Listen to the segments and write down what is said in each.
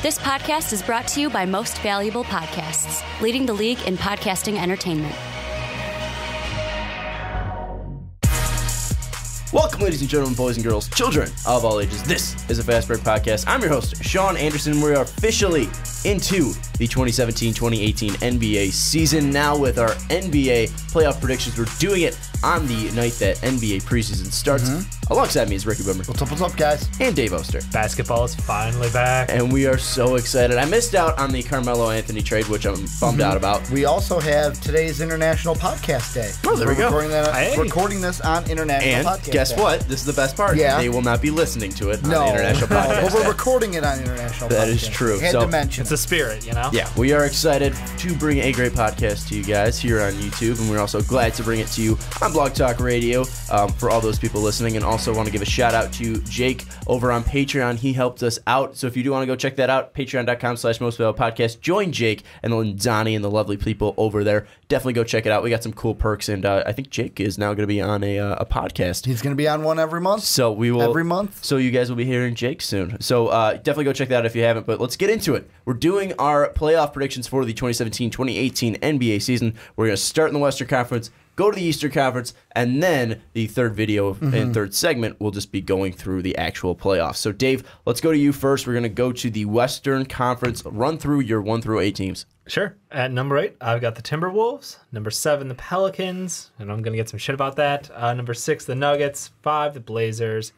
This podcast is brought to you by Most Valuable Podcasts, leading the league in podcasting entertainment. Welcome, ladies and gentlemen, boys and girls, children of all ages. This is a Fast Break Podcast. I'm your host, Sean Anderson. We are officially into the 2017-2018 NBA season. Now with our NBA playoff predictions, we're doing it on the night that NBA preseason starts. Alongside me is Ricky Widmer. What's up, guys? And Dave Oster. Basketball is finally back. And we are so excited. I missed out on the Carmelo Anthony trade, which I'm bummed out about. We also have today's International Podcast Day. Oh, there we go. Recording this on International Podcast Day. And guess what? This is the best part. Yeah. They will not be listening to it on the International Podcast but we're Day. recording it on International Podcast That is true. Had to mention It's a spirit, you know? Yeah, we are excited to bring a great podcast to you guys here on YouTube, and we're also glad to bring it to you on Blog Talk Radio for all those people listening, and also want to give a shout out to Jake over on Patreon. He helped us out, so if you do want to go check that out, patreon.com/mostvaluablepodcast. Join Jake and then Donnie and the lovely people over there. Definitely go check it out. We got some cool perks, and I think Jake is now going to be on a podcast. He's going to be on one every month. So we will every month. So you guys will be hearing Jake soon. So definitely go check that out if you haven't. But let's get into it. We're doing our playoff predictions for the 2017-2018 NBA season. We're going to start in the Western Conference, go to the Eastern Conference, and then the third video and third segment will just be going through the actual playoffs. So Dave, let's go to you first. We're going to go to the Western Conference. Run through your 1 through 8 teams. Sure. At number 8, I've got the Timberwolves. Number 7, the Pelicans, and I'm going to get some shit about that. Number 6, the Nuggets. 5, the Blazers.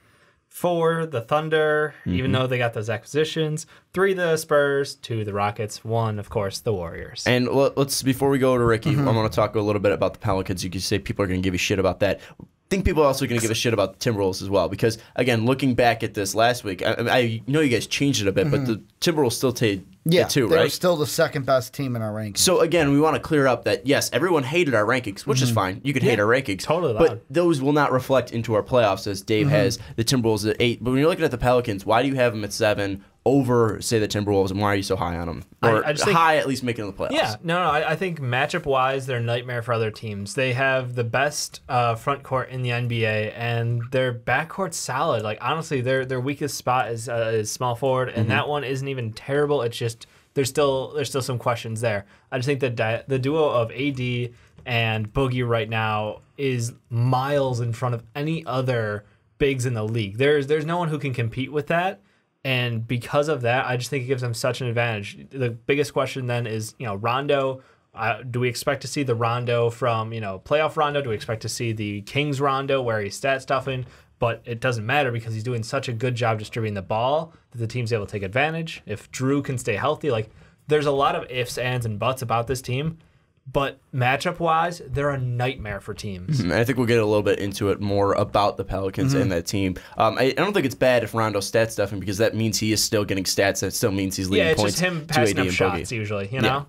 4, the Thunder, even though they got those acquisitions. 3, the Spurs. 2, the Rockets. 1, of course, the Warriors. And let's before we go to Ricky, I want to talk a little bit about the Pelicans. You can say people are going to give you shit about that. I think people are also going to give a shit about the Timberwolves as well, because, again, looking back at this last week, I know you guys changed it a bit, but the Timberwolves still take it too, right? They're still the second best team in our rankings. So, again, we want to clear up that, yes, everyone hated our rankings, which is fine. You can hate our rankings. Totally but allowed. those will not reflect into our playoffs, as Dave has the Timberwolves at 8. But when you're looking at the Pelicans, why do you have them at 7 over, say, the Timberwolves, and why are you so high on them? Or I just think, high, at least, making the playoffs? Yeah, no, I think matchup-wise, they're a nightmare for other teams. They have the best front court in the NBA, and their backcourt's solid. Like, honestly, their weakest spot is small forward, and that one isn't even terrible. It's just there's still some questions there. I just think that the duo of AD and Boogie right now is miles in front of any other bigs in the league. There's no one who can compete with that. And because of that, I just think it gives them such an advantage. The biggest question then is, Rondo. Do we expect to see the Rondo from, playoff Rondo? Do we expect to see the Kings Rondo where he's stat stuffing? But it doesn't matter because he's doing such a good job distributing the ball that the team's able to take advantage. If Drew can stay healthy, there's a lot of ifs, ands, and buts about this team. But matchup-wise, they're a nightmare for teams. I think we'll get a little bit into it more about the Pelicans and that team. I don't think it's bad if Rondo's stat stuffing, because that means he is still getting stats. That still means he's leading points. Yeah, it's just him to passing AD up and shots Boogie. usually, Yeah.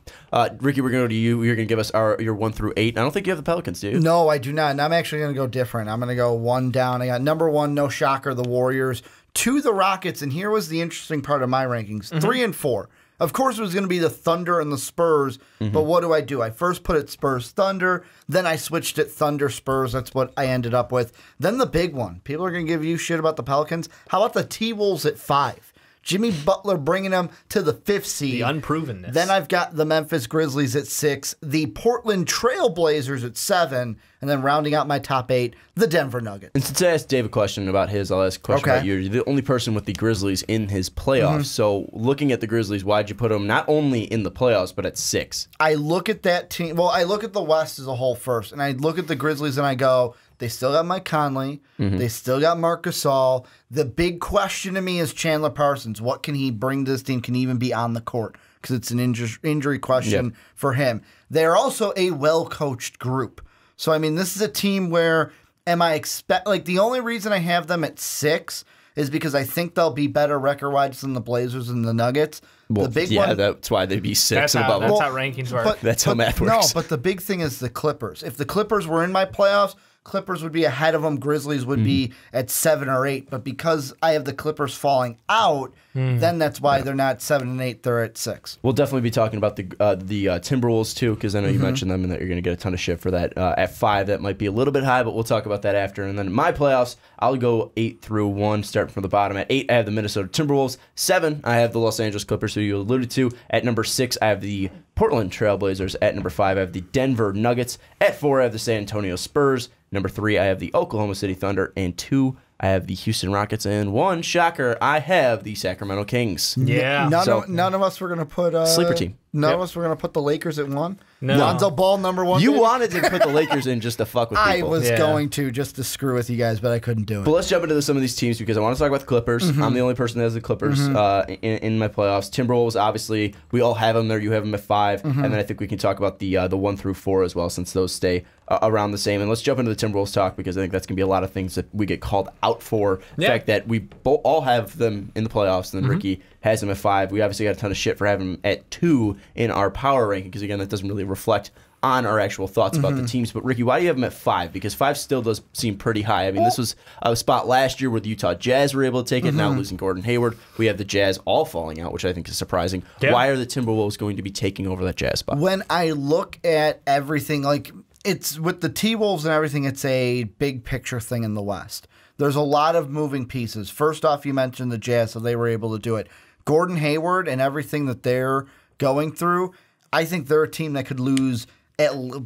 Ricky, we're going to go to you. You're going to give us your 1 through 8. I don't think you have the Pelicans, do you? No, I do not. And I'm actually going to go different. I'm going to go 1 down. I got number 1, no shocker, the Warriors. 2, the Rockets. And here was the interesting part of my rankings. 3 and 4. Of course, it was going to be the Thunder and the Spurs, but what do? I first put it Spurs-Thunder, then I switched it Thunder-Spurs. That's what I ended up with. Then the big one. People are going to give you shit about the Pelicans. How about the T-Wolves at 5? Jimmy Butler bringing them to the 5th seed. The unprovenness. Then I've got the Memphis Grizzlies at 6, the Portland Trail Blazers at 7, and then rounding out my top 8, the Denver Nuggets. And since I asked Dave a question about his, I'll ask a question about you. You're the only person with the Grizzlies in his playoffs. So looking at the Grizzlies, why'd you put them not only in the playoffs, but at 6? I look at that team. Well, I look at the West as a whole first, and I look at the Grizzlies and I go, they still got Mike Conley. They still got Marc Gasol. The big question to me is Chandler Parsons. What can he bring to this team? Can he even be on the court? Because it's an injury question for him. They're also a well-coached group. So, I mean, this is a team where the only reason I have them at 6 is because I think they'll be better record-wise than the Blazers and the Nuggets. Well, the big one, that's why they'd be 6 That's above. how rankings work. That's how math works. No, but the big thing is the Clippers. If the Clippers were in my playoffs, Clippers would be ahead of them. Grizzlies would be at 7 or 8. But because I have the Clippers falling out, then that's why they're not 7 and 8. They're at 6. We'll definitely be talking about the Timberwolves too, because I know you mentioned them and that you're going to get a ton of shit for that. At 5, that might be a little bit high, but we'll talk about that after. And then in my playoffs, I'll go 8 through 1, starting from the bottom. At 8, I have the Minnesota Timberwolves. 7, I have the Los Angeles Clippers, who you alluded to. At number 6, I have the Portland Trailblazers. At number 5, I have the Denver Nuggets. At 4, I have the San Antonio Spurs. Number 3, I have the Oklahoma City Thunder. And 2, I have the Houston Rockets. And 1, shocker, I have the Sacramento Kings. Yeah. None of us were going to put... Sleeper team. None of us were going to put the Lakers at 1. No. Lonzo Ball, number 1. You wanted to put the Lakers in just to fuck with people. I was going to, just to screw with you guys, but I couldn't do it. But let's jump into some of these teams because I want to talk about the Clippers. I'm the only person that has the Clippers in my playoffs. Timberwolves, obviously, we all have them there. You have them at 5. And then I think we can talk about the 1 through 4 as well, since those stay around the same. And let's jump into the Timberwolves talk because I think that's going to be a lot of things that we get called out for. The fact that we all have them in the playoffs, and then Ricky has them at 5. We obviously got a ton of shit for having them at 2 in our power ranking because, again, that doesn't really reflect on our actual thoughts about the teams. But, Ricky, why do you have them at 5? Because 5 still does seem pretty high. I mean, this was a spot last year where the Utah Jazz were able to take it. Now losing Gordon Hayward, we have the Jazz all falling out, which I think is surprising. Yeah. Why are the Timberwolves going to be taking over that Jazz spot? When I look at everything, like, it's with the T-Wolves and everything, it's a big picture thing in the West. There's a lot of moving pieces. First off, you mentioned the Jazz, so they were able to do it. Gordon Hayward and everything that they're going through, I think they're a team that could lose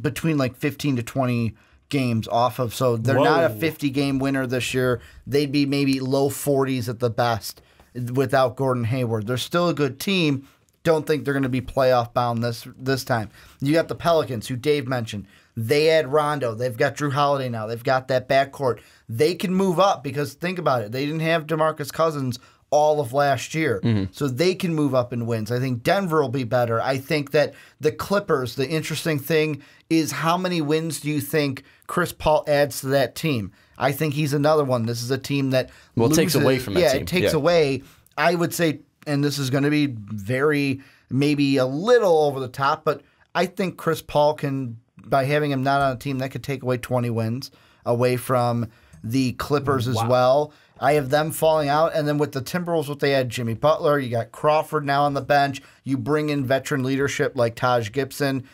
between like 15 to 20 games off of. So they're not a 50-game winner this year. They'd be maybe low 40s at the best without Gordon Hayward. They're still a good team. Don't think they're going to be playoff bound this time. You got the Pelicans, who Dave mentioned. They had Rondo. They've got Drew Holiday now. They've got that backcourt. They can move up because think about it. They didn't have DeMarcus Cousins all of last year. So they can move up in wins. I think Denver will be better. I think that the Clippers, the interesting thing is how many wins do you think Chris Paul adds to that team? I think he's another one. This is a team that loses. Takes away from that team. It takes away. I would say, and this is going to be very, maybe a little over the top, but I think Chris Paul can, by having him not on a team, that could take away 20 wins away from the Clippers as well. I have them falling out. And then with the Timberwolves, what they had, Jimmy Butler, you got Crawford now on the bench. You bring in veteran leadership like Taj Gibson.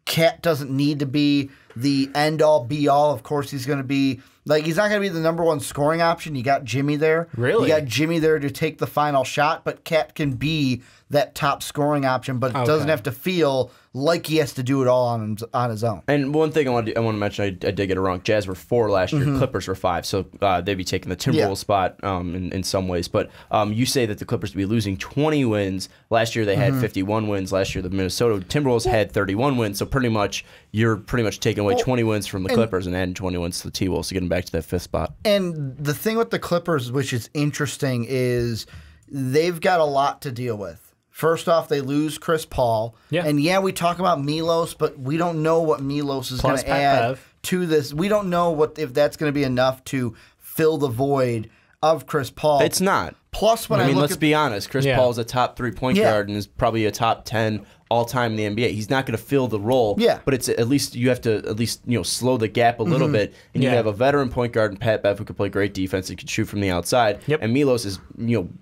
Cat doesn't need to be the end-all, be-all. Of course, he's going to be, like, he's not going to be the number 1 scoring option. You got Jimmy there. Really? You got Jimmy there to take the final shot, but Cat can be that top scoring option, but it doesn't have to feel like he has to do it all on his own. And one thing I want to mention, I did get it wrong. Jazz were 4 last year. Clippers were 5, so they'd be taking the Timberwolves spot in some ways. But you say that the Clippers would be losing 20 wins. Last year they had 51 wins. Last year the Minnesota Timberwolves had 31 wins. So you're pretty much taking away 20 wins from the Clippers and adding 20 wins to the T-Wolves to get them back to that 5th spot. And the thing with the Clippers, which is interesting, is they've got a lot to deal with. First off, they lose Chris Paul. Yeah. And we talk about Milos, but we don't know what Milos is going to add to this. We don't know if that's going to be enough to fill the void of Chris Paul. It's not. Plus, let's be honest. Chris Paul is a top 3 point guard and is probably a top 10 all-time in the NBA. He's not going to fill the role, but it's at least you have to slow the gap a little bit, and you have a veteran point guard in Pat Bev who can play great defense and can shoot from the outside. And Milos is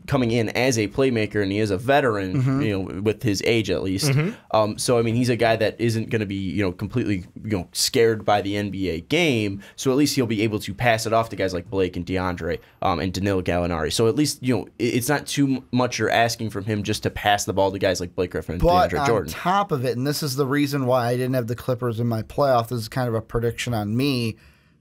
coming in as a playmaker, and he is a veteran, with his age at least. So I mean, he's a guy that isn't going to be completely scared by the NBA game. So at least he'll be able to pass it off to guys like Blake and DeAndre and Danilo Gallinari. So at least it's not too much you're asking from him just to pass the ball to guys like Blake Griffin and DeAndre Jordan. On top of it, and this is the reason why I didn't have the Clippers in my playoff, this is kind of a prediction on me.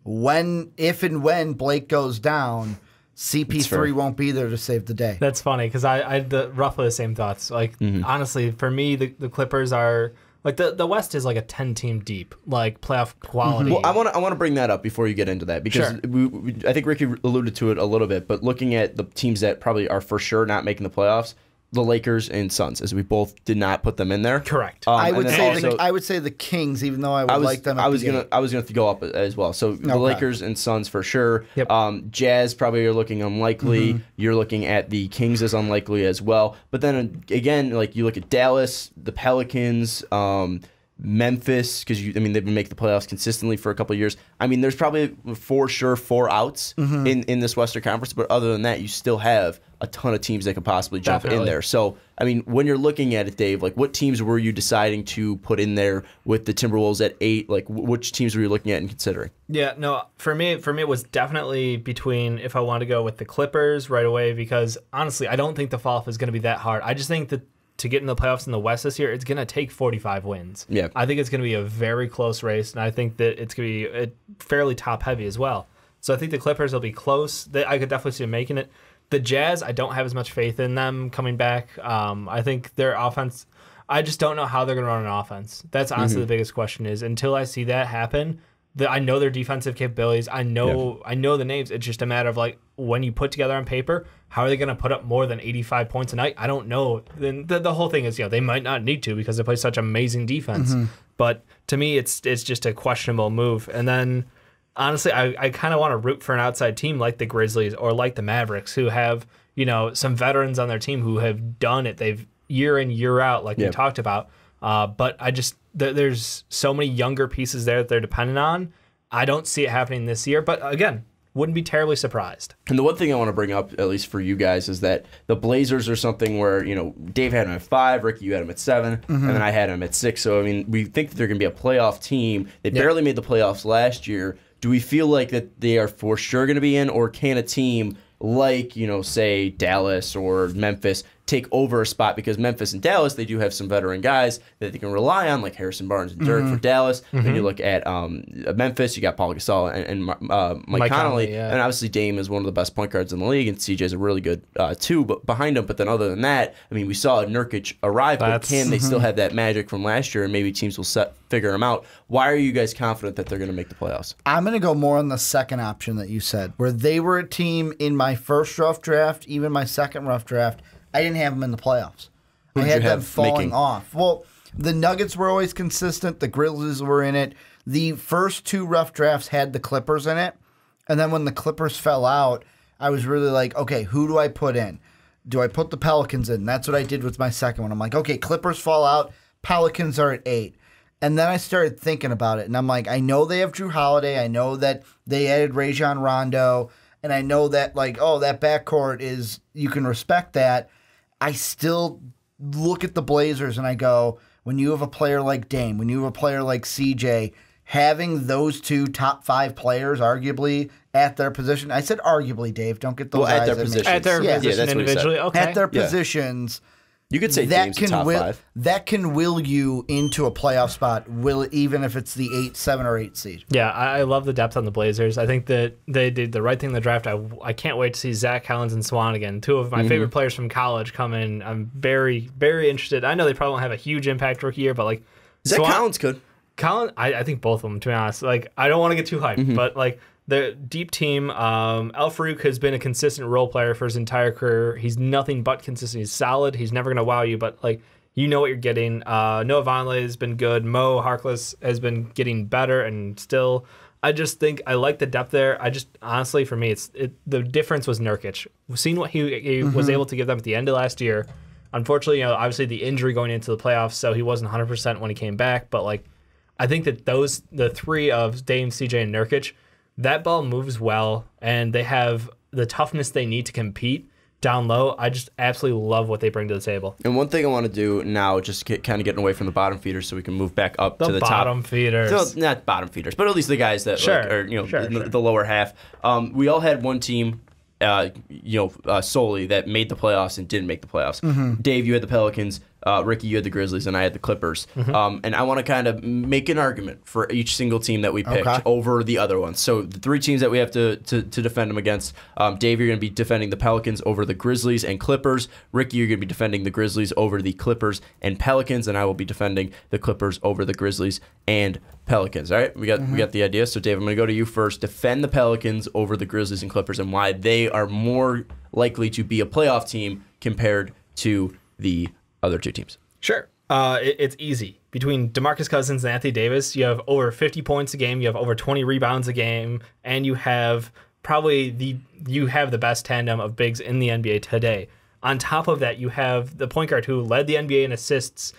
If and when Blake goes down, CP3 won't be there to save the day. That's funny because I had roughly the same thoughts. Like, honestly, for me, the Clippers are... Like, the West is like a 10-team deep, like, playoff quality. Well, I want to bring that up before you get into that, because I think Ricky alluded to it a little bit, but looking at the teams that probably are for sure not making the playoffs, the Lakers and Suns, as we both did not put them in there. Correct. I would say the Kings, even though I would like them. I was gonna go up as well. So the Lakers and Suns for sure. Yep. Jazz probably are looking unlikely. You're looking at the Kings as unlikely as well. But then again, like you look at Dallas, the Pelicans. Memphis, because they've been making the playoffs consistently for a couple of years. I mean, there's probably for sure 4 outs in this Western Conference, but other than that, you still have a ton of teams that could possibly jump in there. So, I mean, when you're looking at it, Dave, like what teams were you deciding to put in there with the Timberwolves at 8? Like, which teams were you looking at and considering? Yeah, no, for me, it was definitely between if I want to go with the Clippers right away, because honestly, I don't think the fall off is going to be that hard. I just think that to get in the playoffs in the West this year, it's going to take 45 wins. Yeah. I think it's going to be a very close race, and I think that it's going to be fairly top-heavy as well. So I think the Clippers will be close. I could definitely see them making it. The Jazz, I don't have as much faith in them coming back. I think their offense, I just don't know how they're going to run an offense. That's honestly the biggest question is until I see that happen, I know their defensive capabilities. I know the names. It's just a matter of like when you put together on paper, how are they going to put up more than 85 points a night? I don't know. Then the whole thing is, they might not need to because they play such amazing defense. But to me, it's just a questionable move. And then honestly, I kind of want to root for an outside team like the Grizzlies or like the Mavericks who have some veterans on their team who have done it. They've year in year out, like we talked about. But there's so many younger pieces there that they're dependent on. I don't see it happening this year, but again, wouldn't be terribly surprised. And the one thing I want to bring up, at least for you guys, is that the Blazers are something where, Dave had them at 5, Ricky, you had them at 7, and then I had them at 6. So, we think that they're going to be a playoff team. They barely made the playoffs last year. Do we feel like that they are for sure going to be in, or can a team like, say Dallas or Memphis take over a spot? Because Memphis and Dallas, they do have some veteran guys that they can rely on, like Harrison Barnes and Dirk for Dallas. Then you look at Memphis, you got Paul Gasol and Mike Conley. And obviously Dame is one of the best point guards in the league, and CJ's a really good too, but behind him. But then other than that, we saw Nurkic arrive, but can they still have that magic from last year, and maybe teams will figure them out? Why are you guys confident that they're going to make the playoffs? I'm going to go more on the second option that you said, where they were a team in my first rough draft, even my second rough draft. I didn't have them in the playoffs. I had them falling off. Well, the Nuggets were always consistent. The Grizzlies were in it. The first 2 rough drafts had the Clippers in it. And then when the Clippers fell out, I was really like, okay, who do I put in? Do I put the Pelicans in? That's what I did with my second one. I'm like, okay, Clippers fall out. Pelicans are at 8. And then I started thinking about it. And I'm like, I know they have Drew Holiday. I know that they added Rajon Rondo. And I know that, that backcourt is, you can respect that. I still look at the Blazers and I go, when you have a player like Dame, when you have a player like CJ, having those 2 top 5 players arguably at their position. I said arguably, Dave. Don't get those at eyes their positions. At their position individually. Okay. At their positions. You could say Dame's the top 5. That can will you into a playoff spot, even if it's the 7 or 8 seed. Yeah, I love the depth on the Blazers. I think that they did the right thing in the draft. I can't wait to see Zach Collins and Swanigan, 2 of my favorite players from college, come in. I'm very, very interested. I know they probably won't have a huge impact rookie year, but Zach Collins could. I think both of them, to be honest. I don't want to get too hyped, but the deep team, El Farouk has been a consistent role player for his entire career. He's nothing but consistent. He's solid. He's never going to wow you, but you know what you're getting. Noah Vonleh has been good. Mo Harkless has been getting better, and still, I just think I like the depth there. Honestly, for me, the difference was Nurkic. We've seen what he was able to give them at the end of last year. Unfortunately, obviously the injury going into the playoffs, so he wasn't 100% when he came back. But I think that the 3 of Dame, CJ, and Nurkic, that ball moves well, and they have the toughness they need to compete down low. I just absolutely love what they bring to the table. And one thing I want to do now, just kind of getting away from the bottom feeders so we can move back up to the top. The bottom feeders. So, not bottom feeders, but at least the guys that are the lower half. We all had one team solely that made the playoffs and didn't make the playoffs. Dave, you had the Pelicans. Ricky, you had the Grizzlies, and I had the Clippers. And I want to kind of make an argument for each single team that we picked over the other ones. So the 3 teams that we have to defend them against, Dave, you're going to be defending the Pelicans over the Grizzlies and Clippers. Ricky, you're going to be defending the Grizzlies over the Clippers and Pelicans, and I will be defending the Clippers over the Grizzlies and Pelicans. All right, we got the idea. So Dave, I'm going to go to you first. Defend the Pelicans over the Grizzlies and Clippers, and why they are more likely to be a playoff team compared to the other 2 teams. Sure. It's easy. Between DeMarcus Cousins and Anthony Davis, you have over 50 points a game, you have over 20 rebounds a game, and you have the best tandem of bigs in the NBA today. On top of that, you have the point guard who led the NBA in assists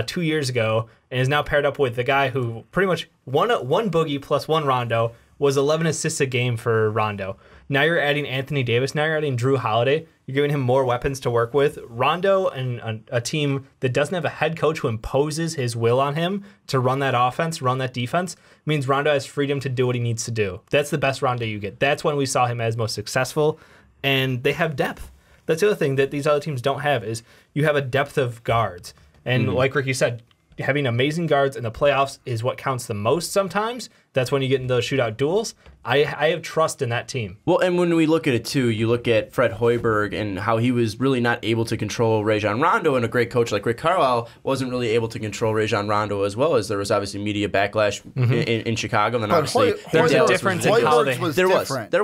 2 years ago and is now paired up with the guy who pretty much one Boogie plus one Rondo was 11 assists a game for Rondo. Now you're adding Anthony Davis. Now you're adding Drew Holiday. You're giving him more weapons to work with. Rondo and a team that doesn't have a head coach who imposes his will on him to run that offense, run that defense, means Rondo has freedom to do what he needs to do. That's the best Rondo you get. That's when we saw him as most successful, and they have depth. That's the other thing that these other teams don't have is you have a depth of guards. And like Ricky said, having amazing guards in the playoffs is what counts the most sometimes. That's when you get in those shootout duels. I have trust in that team. Well, and when we look at it, too, you look at Fred Hoiberg and how he was really not able to control Rajon Rondo, and a great coach like Rick Carlisle wasn't really able to control Rajon Rondo as well, as there was obviously media backlash in Chicago. And then obviously there's a difference in how they... There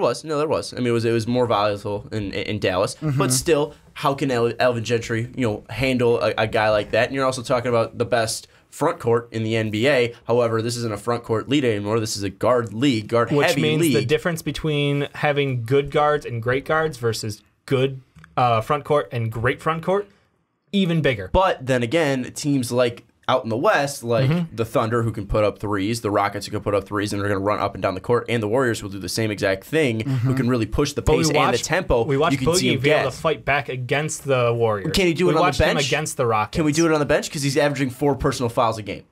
was. I mean, it was more volatile in Dallas. But still, how can Alvin Gentry handle a guy like that? And you're also talking about the best front court in the NBA. However, this isn't a front court league anymore. This is a guard league, guard heavy league. Which means the difference between having good guards and great guards versus good front court and great front court, even bigger. But then again, teams like out in the West, like the Thunder, who can put up threes, the Rockets, who can put up threes, and they're going to run up and down the court, and the Warriors will do the same exact thing, who can really push the pace and the tempo. We watched Boogie be able to fight back against the Warriors. Can he do it on the bench? We watched him against the Rockets. Can we do it on the bench? Because he's averaging 4 personal fouls a game.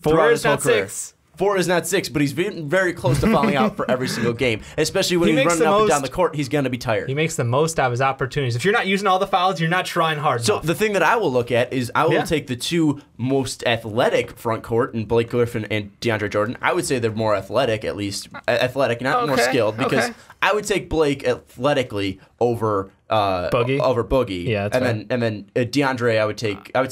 4 is not 6. 4 is not 6, but he's very close to fouling out for every single game. Especially when he's running up and down the court, he's going to be tired. He makes the most out of his opportunities. If you're not using all the fouls, you're not trying hard enough. So the thing that I will look at is I will take the 2 most athletic front court, and Blake Griffin and DeAndre Jordan. I would say they're more athletic, at least. Athletic, not more skilled, because I would take Blake athletically over Boogie. Yeah, and then DeAndre, I would take AD. over. I would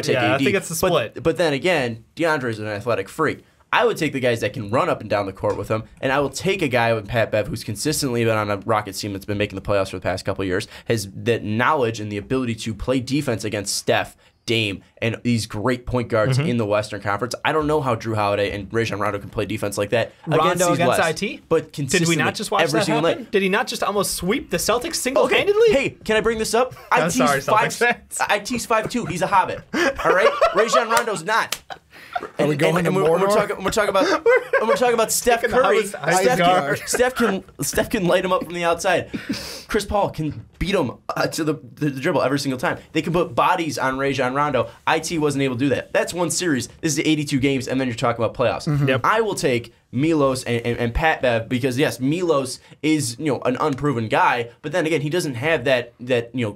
take AD. I think it's the split. But then again, DeAndre is an athletic freak. I would take the guys that can run up and down the court with him, and I will take a guy with Pat Bev who's consistently been on a Rockets team that's been making the playoffs for the past couple of years, has that knowledge and the ability to play defense against Steph, Dame, and these great point guards in the Western Conference. I don't know how Drew Holiday and Rajon Rondo can play defense like that Rondo against IT. But did we not just watch that happen? Night. Did he not just almost sweep the Celtics single-handedly? Okay. Hey, can I bring this up? IT's 5'2". He's a hobbit. All right, Rajon Rondo's not. Are we going to we're talking about Steph Curry. Steph can light him up from the outside. Chris Paul can beat him to the dribble every single time. They can put bodies on Rajon Rondo. IT wasn't able to do that. That's one series. This is 82 games, and then you're talking about playoffs. Yep. I will take Milos and Pat Bev because yes, Milos is an unproven guy, but then again, he doesn't have that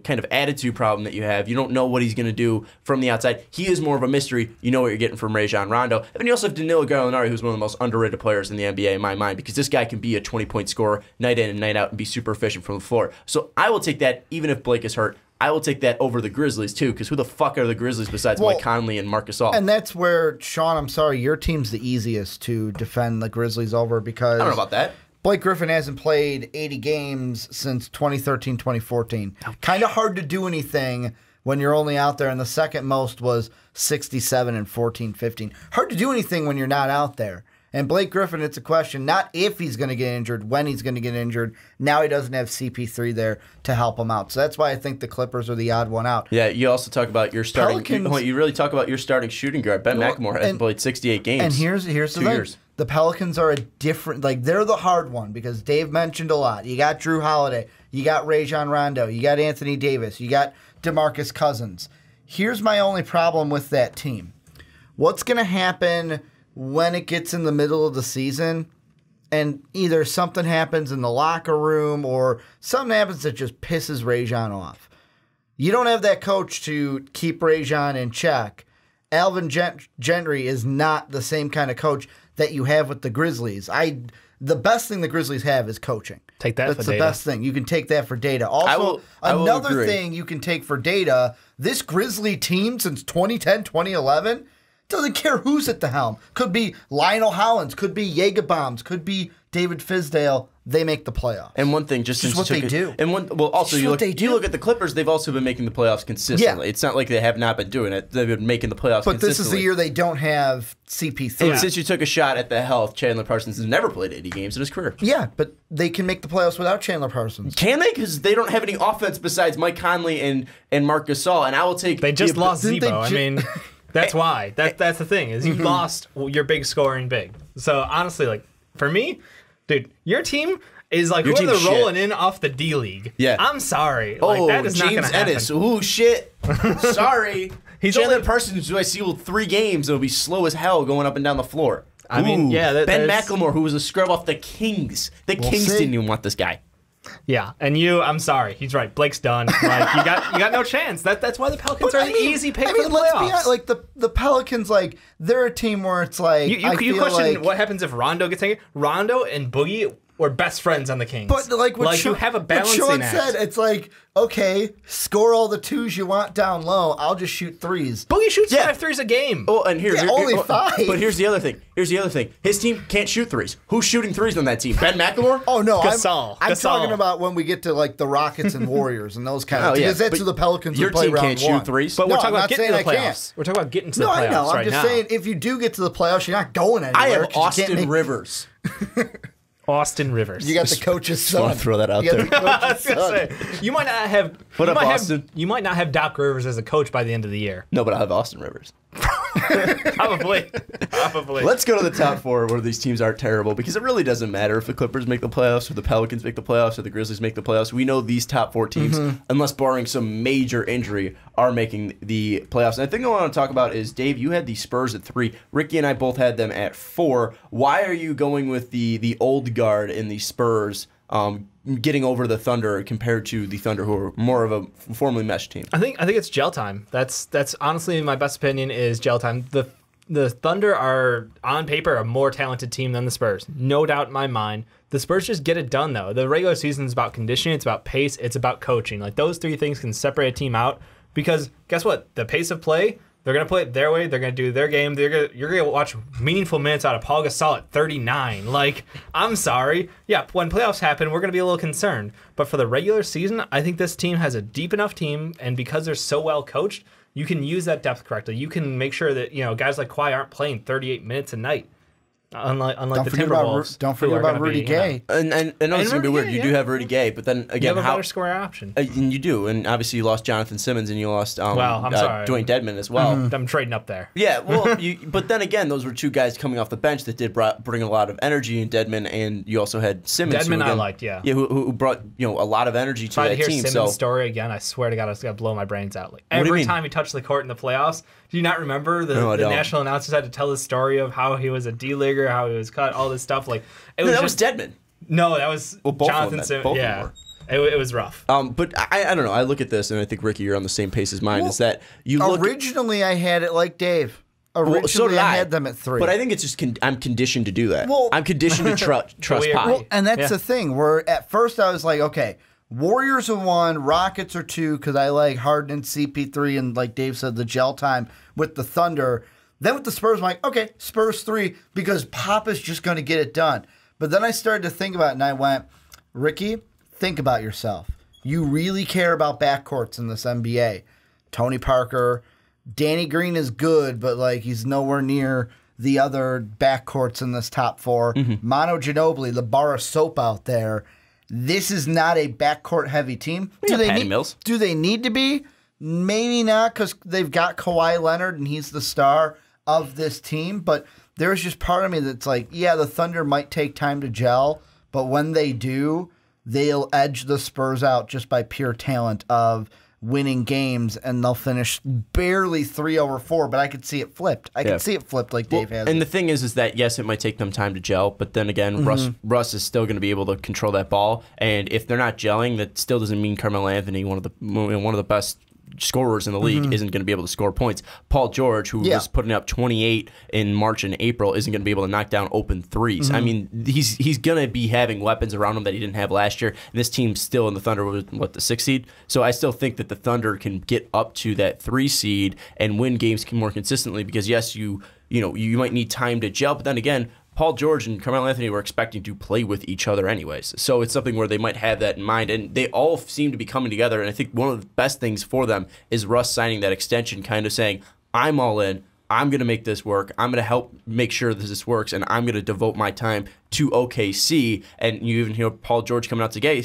kind of attitude problem that you have. You don't know what he's going to do from the outside. He is more of a mystery. You know what you're getting from Rajon Rondo. And then you also have Danilo Gallinari, who's one of the most underrated players in the NBA in my mind, because this guy can be a 20-point scorer night in and night out and be super efficient from the floor. So I will take that even if Blake is hurt. I will take that over the Grizzlies, too, because who the fuck are the Grizzlies besides Mike Conley and Marc Gasol? And that's where, Sean, I'm sorry, your team's the easiest to defend the Grizzlies over because... I don't know about that. Blake Griffin hasn't played 80 games since 2013, 2014. Kind of hard to do anything when you're only out there, and the second most was 67 and 14, 15. Hard to do anything when you're not out there. And Blake Griffin, it's a question not if he's going to get injured, when he's going to get injured. Now he doesn't have CP3 there to help him out. So that's why I think the Clippers are the odd one out. Yeah, you also talk about your starting... You really talk about your starting shooting guard. Ben McLemore hasn't played 68 games. And here's the thing. Years. The Pelicans are a different... they're the hard one because Dave mentioned a lot. You got Drew Holiday. You got Rajon Rondo. You got Anthony Davis. You got DeMarcus Cousins. Here's my only problem with that team. What's going to happen... when it gets in the middle of the season and either something happens in the locker room or something happens that just pisses Rajon off. You don't have that coach to keep Rajon in check. Alvin Gentry is not the same kind of coach that you have with the Grizzlies. The best thing the Grizzlies have is coaching. Take that That's for the data. best thing. You can take that for data. Also, another thing you can take for data, this Grizzly team since 2010, 2011, doesn't care who's at the helm. Could be Lionel Hollins, could be Jaeger Bombs, could be David Fizdale, they make the playoffs. And one thing, just what they do. And also you look at the Clippers. They've also been making the playoffs consistently. Yeah. It's not like they have not been doing it. They've been making the playoffs. But this is the year they don't have CP3. And since you took a shot at the health, Chandler Parsons has never played 80 games in his career. Yeah, but they can make the playoffs without Chandler Parsons. Can they? Because they don't have any offense besides Mike Conley and Marc Gasol. And I will take. They just lost Didn't they Zebo. I mean, that's why. That's the thing is you lost your big scoring big. So honestly, like for me, dude, your team is like whoever they're rolling in off the D League. Yeah, I'm sorry. Like that is not going to happen. Ennis. Ooh, shit. Sorry. He's Chandler only Parsons, who I see with 3 games, it'll be slow as hell going up and down the floor. I mean, yeah. Ben McLemore, who was a scrub off the Kings. The Kings didn't even want this guy. Yeah, and I'm sorry. He's right. Blake's done. Like you got no chance. That's why the Pelicans are an easy pick for the let's playoffs. be honest, like the Pelicans, like they're a team where it's like you question what happens if Rondo gets taken. Rondo and Boogie were best friends on the Kings. But like you have a balancing what Sean act. said, it's like, okay, score all the 2s you want down low. I'll just shoot 3s. Boogie shoots 5 threes a game. Oh, and only 5. But here's the other thing. His team can't shoot 3s. Who's shooting 3s on that team? Ben McLemore? Oh no, Gasol. I'm talking about when we get to like the Rockets and Warriors and those kind of because that's who the Pelicans your would play team round can't one. shoot 3s. But we're No, talking I'm about not getting to the saying I playoffs. can't. We're talking about getting to the No, playoffs I know. I'm right just now. saying, if you do get to the playoffs, you're not going anywhere. I have 'cause you can't Austin make- Rivers. Austin Rivers. You got the coach's son. wanna throw that out You got there. the coach's I was gonna son. say, you might not have. What you up, might have- Austin? You might not have Doc Rivers as a coach by the end of the year. No, but I have Austin Rivers. Probably. Let's go to the top 4 where these teams are terrible, because it really doesn't matter if the Clippers make the playoffs or the Pelicans make the playoffs or the Grizzlies make the playoffs. We know these top 4 teams, unless barring some major injury, are making the playoffs. And the thing I want to talk about is, Dave, you had the Spurs at 3. Ricky and I both had them at 4. Why are you going with the old guard in the Spurs getting over the Thunder compared to the Thunder, who are more of a formally meshed team? I think it's gel time. That's honestly my best opinion is gel time. The Thunder are on paper a more talented team than the Spurs, no doubt in my mind. The Spurs just get it done though. The regular season is about conditioning, it's about pace, it's about coaching. Like those 3 things can separate a team out because guess what? The pace of play. They're going to play it their way. They're going to do their game. You're going to watch meaningful minutes out of Paul Gasol at 39. Like, I'm sorry. Yeah, when playoffs happen, we're going to be a little concerned. But for the regular season, I think this team has a deep enough team, and because they're so well coached, you can use that depth correctly. You can make sure that guys like Kawhi aren't playing 38 minutes a night. Unlike the Timberwolves. Don't forget about Rudy Gay. And I know it's going to be weird. You do have Rudy Gay, but then again, you have a better scorer option. And you do. And obviously you lost Jonathan Simmons and you lost I'm sorry. Dwayne Dedmon as well. I'm trading up there. Yeah, well, but then again, those were 2 guys coming off the bench that did bring a lot of energy in Dedmon, and you also had Simmons. Dedmon I liked, yeah. Yeah, who brought a lot of energy to that If I hear team. Simmons' story again, I swear to God, it's going to blow my brains out. Like do you every mean? time he touched the court in the playoffs, do you not remember the don't. national announcers had to tell the story of how he was a D-leaguer, how he was cut, all this stuff? Like that was Dedmon. No, that was both Jonathan of them. Simmons. Both Yeah, of them it was rough. But I don't know. I look at this, and I think, Ricky, you're on the same pace as mine, is that you look... Originally, I had it like Dave. Originally, so did I had them at 3. But I think it's just I'm conditioned to do that. Well- I'm conditioned to trust Pop. Well, and that's the thing. Where at first I was like, okay, Warriors are 1, Rockets are 2, because I like Harden and CP3, and like Dave said, the gel time with the Thunder. Then with the Spurs, I'm like, okay, Spurs 3, because Pop is just going to get it done. But then I started to think about it, and I went, Ricky, think about yourself. You really care about backcourts in this NBA. Tony Parker, Danny Green is good, but like he's nowhere near the other backcourts in this top 4. Manu Ginobili, the bar of soap out there. This is not a backcourt heavy team. Do they need to be? Maybe not, because they've got Kawhi Leonard and he's the star of this team. But there's just part of me that's like, yeah, the Thunder might take time to gel, but when they do, they'll edge the Spurs out just by pure talent of winning games, and they'll finish barely 3/4. But I could see it flipped. I could see it flipped like Dave has. And the thing is that yes, it might take them time to gel, but then again, Russ is still going to be able to control that ball. And if they're not gelling, that still doesn't mean Carmelo Anthony, one of the best scorers in the league, isn't going to be able to score points. Paul George, who was putting up 28 in March and April, isn't going to be able to knock down open threes. I mean, he's going to be having weapons around him that he didn't have last year. And this team's still in the Thunder was the 6th seed. So I still think that the Thunder can get up to that 3 seed and win games more consistently because yes, you might need time to gel, but then again, Paul George and Carmelo Anthony were expecting to play with each other anyways. So it's something where they might have that in mind. And they all seem to be coming together. And I think one of the best things for them is Russ signing that extension, kind of saying, I'm all in. I'm going to make this work. I'm going to help make sure that this works, and I'm going to devote my time to OKC. And you even hear Paul George coming out today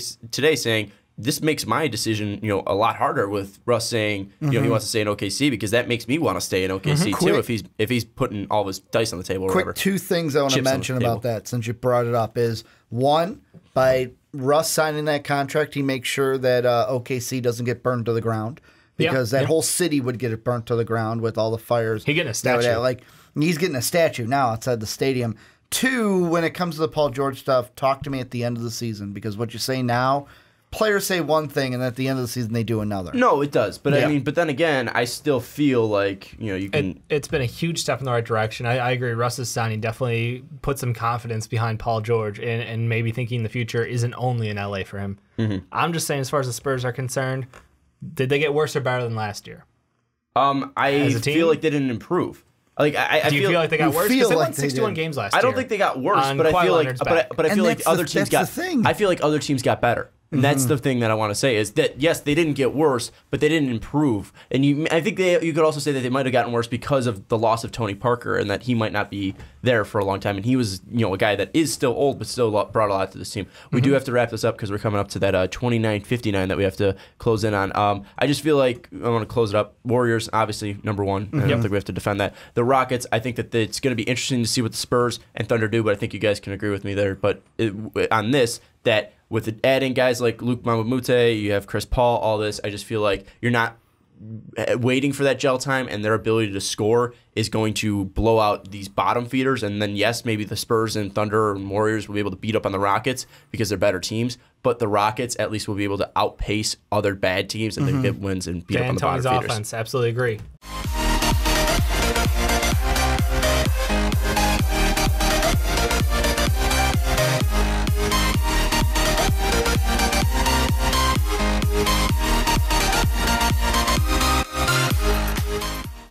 saying, this makes my decision, a lot harder, with Russ saying, he wants to stay in OKC, because that makes me want to stay in OKC too. If he's putting all of his dice on the table. Or Quick, whatever. 2 things I want to mention about that, since you brought it up, is one, by Russ signing that contract, he makes sure that OKC doesn't get burned to the ground, because that whole city would get it burnt to the ground with all the fires. He's getting a statue. He's getting a statue now outside the stadium. 2, when it comes to the Paul George stuff, talk to me at the end of the season, because what you say now, players say one thing, and at the end of the season they do another. No, it does. But I mean, but then again, I still feel like you can. It's been a huge step in the right direction. I agree. Russ's signing definitely put some confidence behind Paul George, and maybe thinking the future isn't only in LA for him. I'm just saying, as far as the Spurs are concerned, did they get worse or better than last year? I feel like they didn't improve. Like I Do you feel like they got worse? Because they won 61 games last year. I don't think they got worse, but I feel like, but I feel like other teams got. I feel like other teams got better. And that's the thing that I want to say, is that, yes, they didn't get worse, but they didn't improve. And I think you could also say that they might have gotten worse because of the loss of Tony Parker, and that he might not be there for a long time. And he was, a guy that is still old, but still brought a lot to this team. We do have to wrap this up, because we're coming up to that 29:59 that we have to close in on. I just feel like I want to close it up. Warriors, obviously, number one. I don't think we have to defend that. The Rockets, I think that it's going to be interesting to see what the Spurs and Thunder do, but I think you guys can agree with me there. But on this, that with adding guys like Luke Mamamute, you have Chris Paul, all this, I just feel like you're not waiting for that gel time, and their ability to score is going to blow out these bottom feeders. And then, yes, maybe the Spurs and Thunder and Warriors will be able to beat up on the Rockets because they're better teams, but the Rockets at least will be able to outpace other bad teams and then get wins and beat up on the bottom feeders. Offense, absolutely agree.